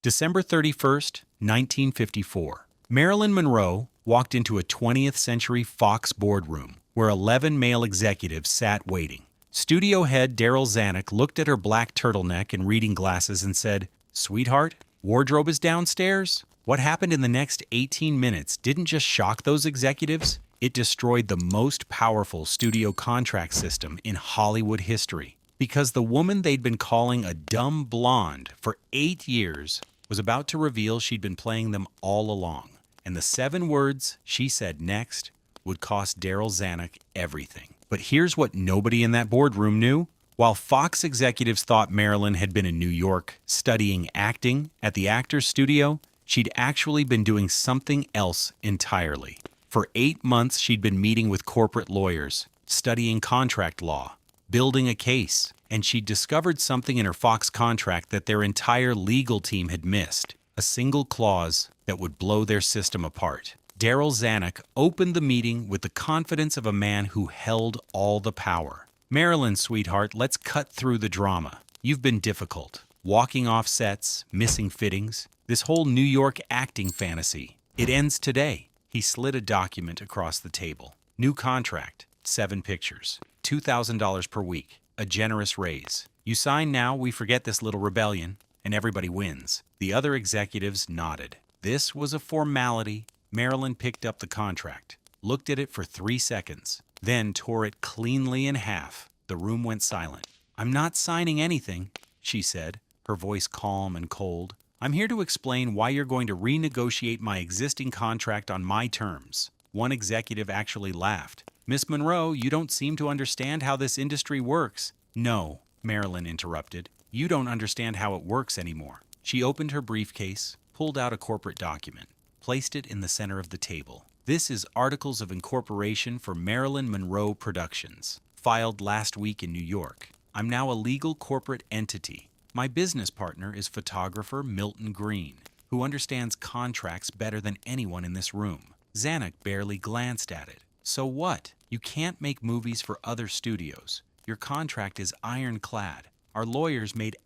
December 31st, 1954. Marilyn Monroe walked into a 20th century Fox boardroom where 11 male executives sat waiting. Studio head Darryl Zanuck looked at her black turtleneck and reading glasses and said, "Sweetheart, wardrobe is downstairs." What happened in the next 18 minutes didn't just shock those executives, it destroyed the most powerful studio contract system in Hollywood history. Because the woman they'd been calling a dumb blonde for 8 years was about to reveal she'd been playing them all along. And the 7 words she said next would cost Darryl Zanuck everything. But here's what nobody in that boardroom knew. While Fox executives thought Marilyn had been in New York studying acting at the Actors Studio, she'd actually been doing something else entirely. For 8 months, she'd been meeting with corporate lawyers, studying contract law, building a case, and she'd discovered something in her Fox contract that their entire legal team had missed, a single clause that would blow their system apart. Darryl Zanuck opened the meeting with the confidence of a man who held all the power. "Marilyn, sweetheart, let's cut through the drama. You've been difficult. Walking off sets, missing fittings, this whole New York acting fantasy. It ends today." He slid a document across the table. New contract, 7 pictures, $2,000 per week, a generous raise. You sign now, we forget this little rebellion, and everybody wins. The other executives nodded. This was a formality. Marilyn picked up the contract, looked at it for 3 seconds, then tore it cleanly in half. The room went silent. "I'm not signing anything," she said, her voice calm and cold. "I'm here to explain why you're going to renegotiate my existing contract on my terms." One executive actually laughed. "Miss Monroe, you don't seem to understand how this industry works." "No," Marilyn interrupted. "You don't understand how it works anymore." She opened her briefcase, pulled out a corporate document, placed it in the center of the table. "This is Articles of Incorporation for Marilyn Monroe Productions, filed last week in New York. I'm now a legal corporate entity. My business partner is photographer Milton Green, who understands contracts better than anyone in this room." Zanuck barely glanced at it. "So what? You can't make movies for other studios. Your contract is ironclad. Our lawyers made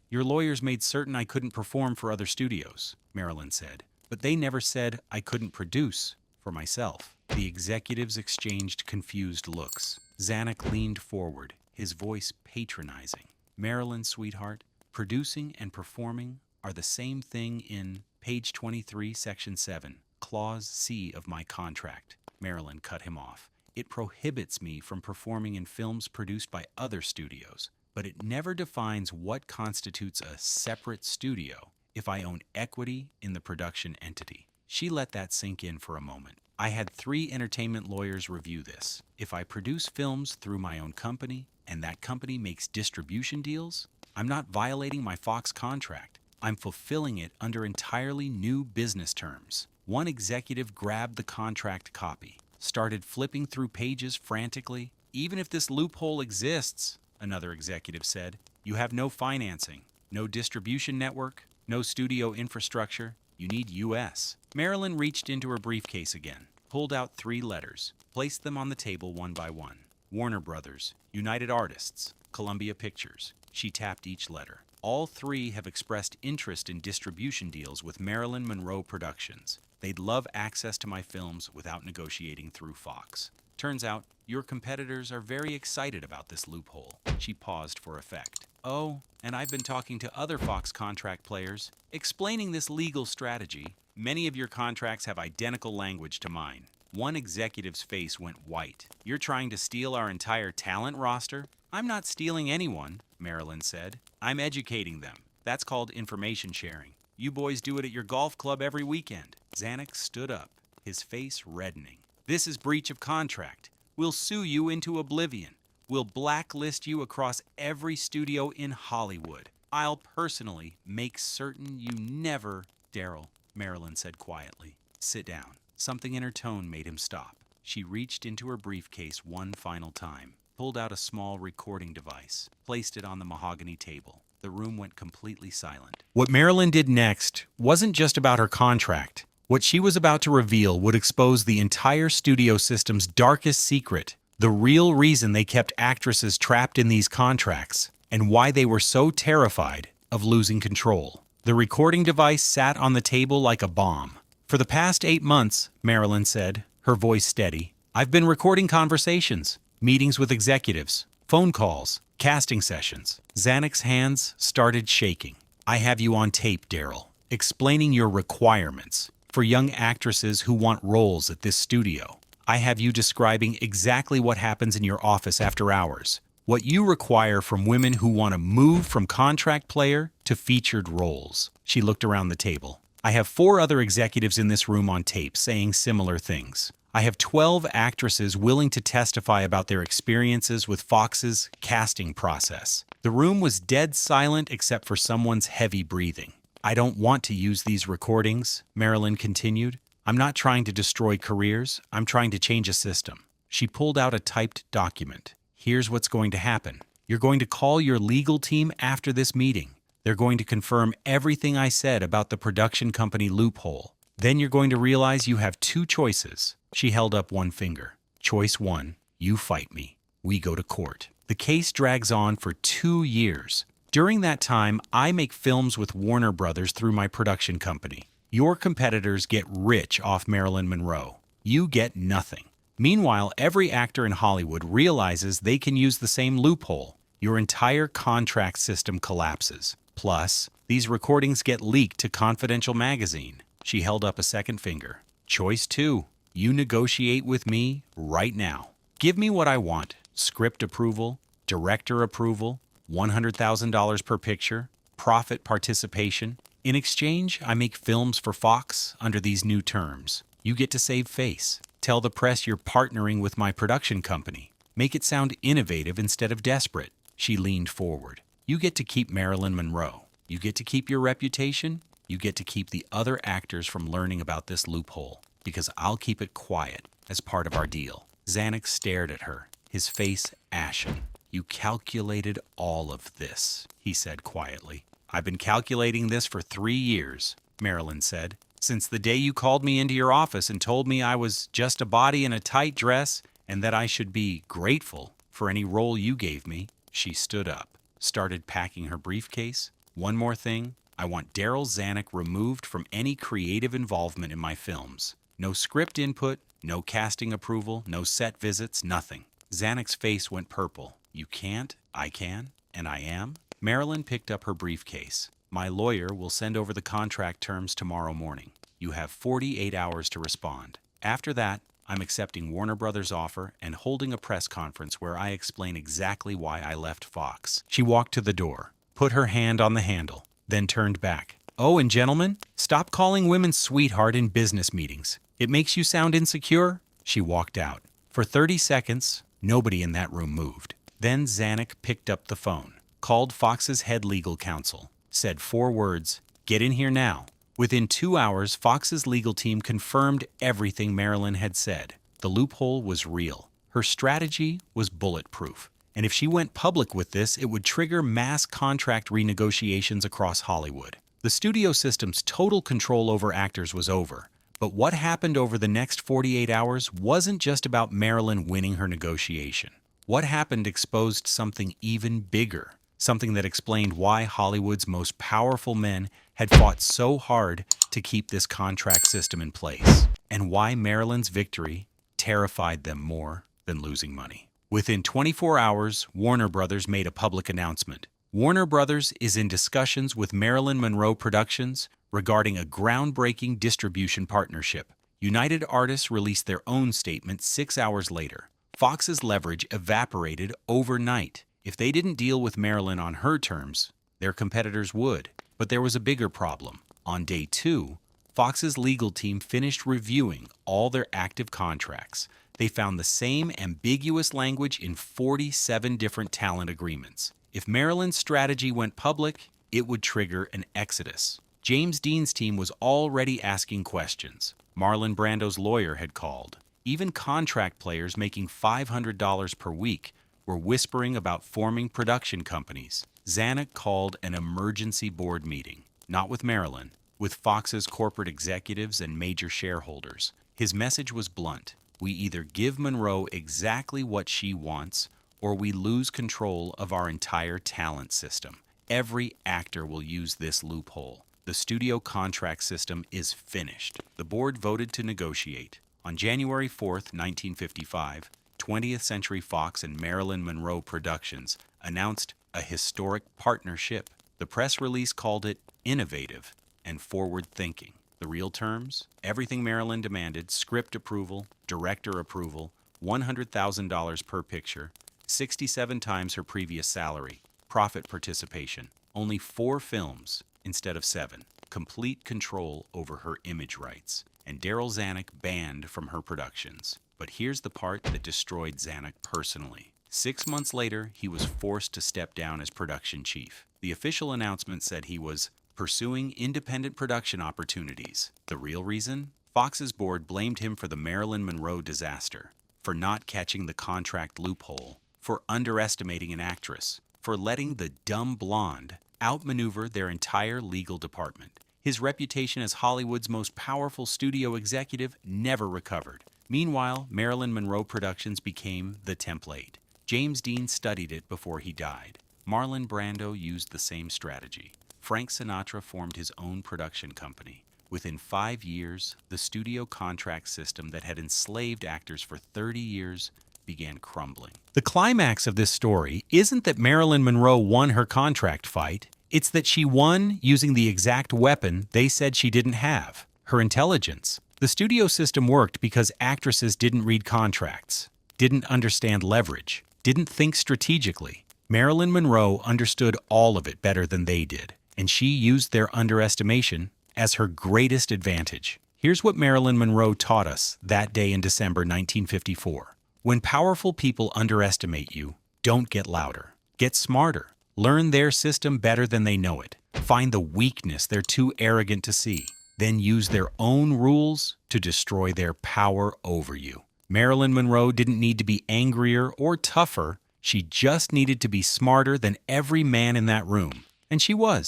Your lawyers made certain I couldn't perform for other studios," Marilyn said. "But they never said I couldn't produce for myself." The executives exchanged confused looks. Zanuck leaned forward, his voice patronizing. "Marilyn, sweetheart, producing and performing are the same thing in page 23, section 7, clause C of my contract." Marilyn cut him off. "It prohibits me from performing in films produced by other studios, but it never defines what constitutes a separate studio if I own equity in the production entity." She let that sink in for a moment. "I had 3 entertainment lawyers review this. If I produce films through my own company, and that company makes distribution deals, I'm not violating my Fox contract. I'm fulfilling it under entirely new business terms." One executive grabbed the contract copy, started flipping through pages frantically. "Even if this loophole exists," another executive said, "you have no financing, no distribution network, no studio infrastructure. You need U.S." Marilyn reached into her briefcase again, pulled out 3 letters, placed them on the table one by one. Warner Brothers, United Artists, Columbia Pictures. She tapped each letter. "All 3 have expressed interest in distribution deals with Marilyn Monroe Productions. They'd love access to my films without negotiating through Fox. Turns out, your competitors are very excited about this loophole." She paused for effect. "Oh, and I've been talking to other Fox contract players, explaining this legal strategy. Many of your contracts have identical language to mine." One executive's face went white. "You're trying to steal our entire talent roster?" "I'm not stealing anyone," Marilyn said. "I'm educating them. That's called information sharing. You boys do it at your golf club every weekend." Zanuck stood up, his face reddening. "This is breach of contract. We'll sue you into oblivion. We'll blacklist you across every studio in Hollywood. I'll personally make certain you never—" "Darryl," Marilyn said quietly, "sit down." Something in her tone made him stop. She reached into her briefcase one final time, pulled out a small recording device, placed it on the mahogany table. The room went completely silent. What Marilyn did next wasn't just about her contract. What she was about to reveal would expose the entire studio system's darkest secret, the real reason they kept actresses trapped in these contracts, and why they were so terrified of losing control. The recording device sat on the table like a bomb. "For the past 8 months," Marilyn said, her voice steady, "I've been recording conversations, meetings with executives, phone calls, casting sessions." Zanuck's hands started shaking. "I have you on tape, Darryl, explaining your requirements for young actresses who want roles at this studio. I have you describing exactly what happens in your office after hours, what you require from women who want to move from contract player to featured roles." She looked around the table. "I have 4 other executives in this room on tape saying similar things. I have 12 actresses willing to testify about their experiences with Fox's casting process." The room was dead silent except for someone's heavy breathing. "I don't want to use these recordings," Marilyn continued. "I'm not trying to destroy careers. I'm trying to change a system." She pulled out a typed document. "Here's what's going to happen. You're going to call your legal team after this meeting. They're going to confirm everything I said about the production company loophole. Then you're going to realize you have 2 choices." She held up one finger. "Choice 1, you fight me. We go to court. The case drags on for 2 years. During that time, I make films with Warner Brothers through my production company. Your competitors get rich off Marilyn Monroe. You get nothing. Meanwhile, every actor in Hollywood realizes they can use the same loophole. Your entire contract system collapses. Plus, these recordings get leaked to Confidential magazine." She held up a second finger. "Choice 2, you negotiate with me right now. Give me what I want: script approval, director approval, $100,000 per picture, profit participation. In exchange, I make films for Fox under these new terms. You get to save face. Tell the press you're partnering with my production company. Make it sound innovative instead of desperate." She leaned forward. "You get to keep Marilyn Monroe. You get to keep your reputation. You get to keep the other actors from learning about this loophole, because I'll keep it quiet as part of our deal." Zanuck stared at her, his face ashen. "You calculated all of this," he said quietly. "I've been calculating this for 3 years, Marilyn said. "Since the day you called me into your office and told me I was just a body in a tight dress and that I should be grateful for any role you gave me." She stood up, started packing her briefcase. "One more thing. I want Darryl Zanuck removed from any creative involvement in my films. No script input, no casting approval, no set visits, nothing." Zanuck's face went purple. "You can't, I can, and I am." Marilyn picked up her briefcase. "My lawyer will send over the contract terms tomorrow morning. You have 48 hours to respond. After that, I'm accepting Warner Brothers' offer and holding a press conference where I explain exactly why I left Fox." She walked to the door, put her hand on the handle, then turned back. "Oh, and gentlemen, stop calling women sweetheart in business meetings. It makes you sound insecure." She walked out. For 30 seconds, nobody in that room moved. Then Zanuck picked up the phone, called Fox's head legal counsel, said 4 words, "Get in here now." Within 2 hours, Fox's legal team confirmed everything Marilyn had said. The loophole was real. Her strategy was bulletproof. And if she went public with this, it would trigger mass contract renegotiations across Hollywood. The studio system's total control over actors was over. But what happened over the next 48 hours wasn't just about Marilyn winning her negotiation. What happened exposed something even bigger, something that explained why Hollywood's most powerful men had fought so hard to keep this contract system in place, and why Marilyn's victory terrified them more than losing money. Within 24 hours, Warner Brothers made a public announcement. Warner Brothers is in discussions with Marilyn Monroe Productions regarding a groundbreaking distribution partnership. United Artists released their own statement 6 hours later. Fox's leverage evaporated overnight. If they didn't deal with Marilyn on her terms, their competitors would. But there was a bigger problem. On day 2, Fox's legal team finished reviewing all their active contracts. They found the same ambiguous language in 47 different talent agreements. If Marilyn's strategy went public, it would trigger an exodus. James Dean's team was already asking questions. Marlon Brando's lawyer had called. Even contract players making $500 per week were whispering about forming production companies. Zanuck called an emergency board meeting, not with Marilyn, with Fox's corporate executives and major shareholders. His message was blunt. We either give Monroe exactly what she wants, or we lose control of our entire talent system. Every actor will use this loophole. The studio contract system is finished. The board voted to negotiate. On January 4th, 1955, 20th Century Fox and Marilyn Monroe Productions announced a historic partnership. The press release called it innovative and forward-thinking. The real terms? Everything Marilyn demanded: script approval, director approval, $100,000 per picture, 67 times her previous salary, profit participation, only 4 films instead of 7, complete control over her image rights, and Darryl Zanuck banned from her productions. But here's the part that destroyed Zanuck personally. 6 months later, he was forced to step down as production chief. The official announcement said he was pursuing independent production opportunities. The real reason? Fox's board blamed him for the Marilyn Monroe disaster, for not catching the contract loophole, for underestimating an actress, for letting the dumb blonde outmaneuver their entire legal department. His reputation as Hollywood's most powerful studio executive never recovered. Meanwhile, Marilyn Monroe Productions became the template. James Dean studied it before he died. Marlon Brando used the same strategy. Frank Sinatra formed his own production company. Within 5 years, the studio contract system that had enslaved actors for 30 years began crumbling. The climax of this story isn't that Marilyn Monroe won her contract fight. It's that she won using the exact weapon they said she didn't have: her intelligence. The studio system worked because actresses didn't read contracts, didn't understand leverage, didn't think strategically. Marilyn Monroe understood all of it better than they did, and she used their underestimation as her greatest advantage. Here's what Marilyn Monroe taught us that day in December 1954. When powerful people underestimate you, don't get louder. Get smarter. Learn their system better than they know it. Find the weakness they're too arrogant to see. Then use their own rules to destroy their power over you. Marilyn Monroe didn't need to be angrier or tougher. She just needed to be smarter than every man in that room. And she was.